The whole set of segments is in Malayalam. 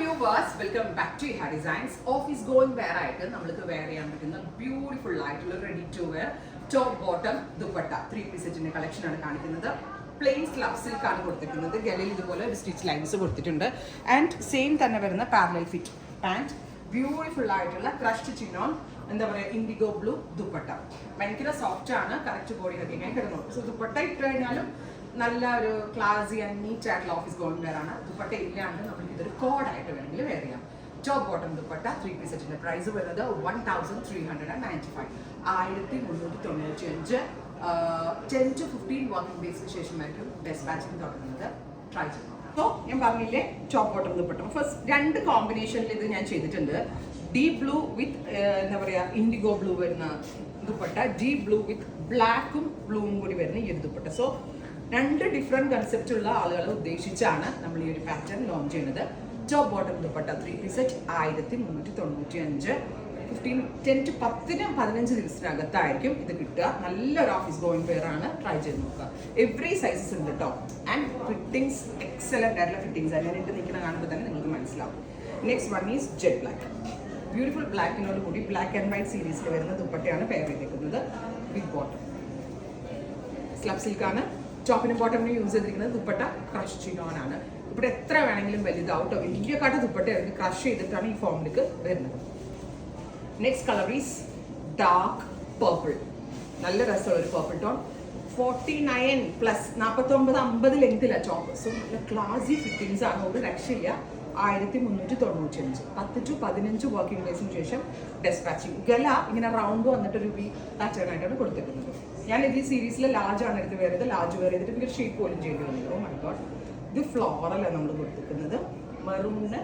viewers, welcome back to Iha Designs. Office going wear ആയിട്ട് നമുക്ക് വെയർ ചെയ്യാൻ പറ്റുന്ന ബ്യൂട്ടിഫുൾ ആയിട്ടുള്ള ready to wear top bottom dupatta 3-piece സെറ്റിന്റെ കളക്ഷൻ ആണ് കാണിക്കുന്നത്. പ്ലെയിൻ സ്ലബ് സിൽക്ക് ആണ് കൊടുത്തിരിക്കുന്നത്. ഗലയിൽ ഇതുപോലെ ഒരു സ്റ്റിച്ച് ലൈൻസ് കൊടുത്തിട്ടുണ്ട്. ആൻഡ് സെയിം തന്നെ വരുന്ന പാരലൽ ഫിറ്റ് പാന്റ്, ബ്യൂട്ടിഫുൾ ആയിട്ടുള്ള ക്രഷ്ഡ് ചിനോൺ, എന്താ പറയുക, ഇൻഡിഗോ ബ്ലൂ ദുപ്പട്ട. ഭയങ്കര സോഫ്റ്റ് ആണ്, കറക്റ്റ് ബോഡി ഹഗ്ഗിങ് കിടന്നു. സോ ദുപ്പട്ട ഇട്ട് കഴിഞ്ഞാലും നല്ല ഒരു ക്ലാസി ആൻഡ് നീറ്റ് ആയിട്ടുള്ള ഓഫീസ് ഗോയിങ് വെയർ ആണ്. ദുപ്പട്ട ഇല്ലാണ്ട് നമുക്ക് ഇതൊരു കോഡായിട്ട് വേണമെങ്കിൽ വെയർ ചെയ്യാം. ടോപ്പ് ബോട്ടം ദുപ്പട്ട 3-piece സെറ്റിന്റെ പ്രൈസ് വരുന്നത് 1395, 1395. 10 to 15 വർക്കിംഗ് ഡേയ്സിന് ശേഷമായിരിക്കും ഡെസ്പാച്ചിങ് തുടങ്ങുന്നത്. ട്രൈ ചെയ്യണം. സോ ഞാൻ പറഞ്ഞില്ലേ, ടോപ്പ് ബോട്ടം ദുപ്പട്ട ഫസ്റ്റ് രണ്ട് കോമ്പിനേഷനിൽ ഇത് ഞാൻ ചെയ്തിട്ടുണ്ട്. ഡീപ് ബ്ലൂ വിത്ത് എന്താ പറയുക, ഇൻഡിഗോ ബ്ലൂ വരുന്ന ദുപ്പട്ട, ഡീപ് ബ്ലൂ വിത്ത് ബ്ലാക്കും ബ്ലൂവും കൂടി വരുന്ന ഈ ഒരു ദുപ്പട്ട. സോ രണ്ട് ഡിഫറെൻറ്റ് കൺസെപ്റ്റ് ഉള്ള ആളുകളെ ഉദ്ദേശിച്ചാണ് നമ്മൾ ഈ ഒരു പാറ്റേൺ ലോഞ്ച് ചെയ്യുന്നത്. Top bottom dupatta 3-piece set 1395. 10 to 15 ദിവസത്തിനകത്തായിരിക്കും ഇത് കിട്ടുക. നല്ലൊരു ഓഫീസ് ഗോയിങ് വെയർ ആണ്. ട്രൈ ചെയ്ത് നോക്കുക. എവറി സൈസസ് ഉണ്ട് കേട്ടോ. ആൻഡ് ഫിറ്റിംഗ്സ് എക്സലന്റ് ആയിട്ടുള്ള ഫിറ്റിംഗ്സ് ആണ്. ഞാൻ ഇട്ട് നിൽക്കുന്ന കാണുമ്പോൾ തന്നെ നിങ്ങൾക്ക് മനസ്സിലാവും. Next one is jet black. Beautiful ബ്ലാക്കിനോട് കൂടി ബ്ലാക്ക് ആൻഡ് വൈറ്റ് സീരീസിൽ വരുന്ന ദുപ്പട്ടയാണ് പെയർ ചെയ്തേക്കുന്നത്. ബിഗ് ബോട്ടം സ്ലബ് സിൽക്കാണ്. ടോപ്പിനും ബോട്ടമിനും യൂസ് ചെയ്തിരിക്കുന്നത് ദുപ്പട്ട ക്രഷ് ചിനോൺ ആണ്. ഇവിടെ എത്ര വേണമെങ്കിലും വലുതാവട്ടോ, വലിയ കാട്ട ദുപ്പട്ട എടുത്ത് ക്രഷ് ചെയ്തിട്ടാണ് ഈ ഫോമിലേക്ക് വരുന്നത്. Next colour is dark purple. നല്ല രസമുള്ള ഒരു പർപ്പിൾ ടോൺ. 49 പ്ലസ് 49-50 ലെങ്തിലാണ് ടോപ്പ്. സോ നല്ല ക്ലാസി ഫിറ്റിംഗ്സ് ആണ്, ഒരു രക്ഷയില്ല. 1395. 10 to 15 വർക്കിംഗ് ഡേയ്സിന് ശേഷം ഡെസ്പാച്ചിങ്. ഗല ഇങ്ങനെ റൗണ്ട് വന്നിട്ട് ഒരു വി പാറ്റേൺ ആയിട്ടാണ് കൊടുത്തിരിക്കുന്നത്. ഞാൻ ഇത് ഈ സീരീസിൽ ലാർജ് ആണ് എടുത്ത് വേറെ ലാർജ് വേറെ ചെയ്തിട്ട് പിന്നെ ഷേപ്പ് പോലും ചെയ്യേണ്ടി വന്നത്. Oh my God. ഇത് ഫ്ലോറലാണ് നമ്മൾ കൊടുത്തിരിക്കുന്നത്. മെറൂണിന്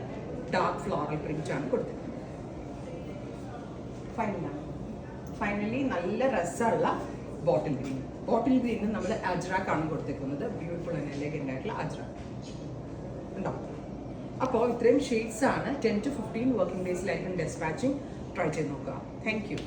ഡാർക്ക് ഫ്ലോറൽ പ്രിന്റ് ആണ് കൊടുത്തിരിക്കുന്നത്. ഫൈനലി നല്ല രസമുള്ള ബോട്ടിൽ ഗ്രീൻ. ബോട്ടിൽ ഗ്രീനിന് നമ്മൾ അജ്രാക്ക് ആണ് കൊടുത്തിരിക്കുന്നത്. ബ്യൂട്ടിഫുൾ ആൻഡ് എലഗന്റ് ആയിട്ടുള്ള അജ്രാക്ക് ഉണ്ടോ. അപ്പോൾ ഇത്രയും ഷെയ്ഡ്സ് ആണ്. 10 to 15 വർക്കിംഗ് ഡേയ്സിലായിരിക്കും ഡെസ്പാച്ചിങ്. ട്രൈ ചെയ്ത് നോക്കുക. Thank you.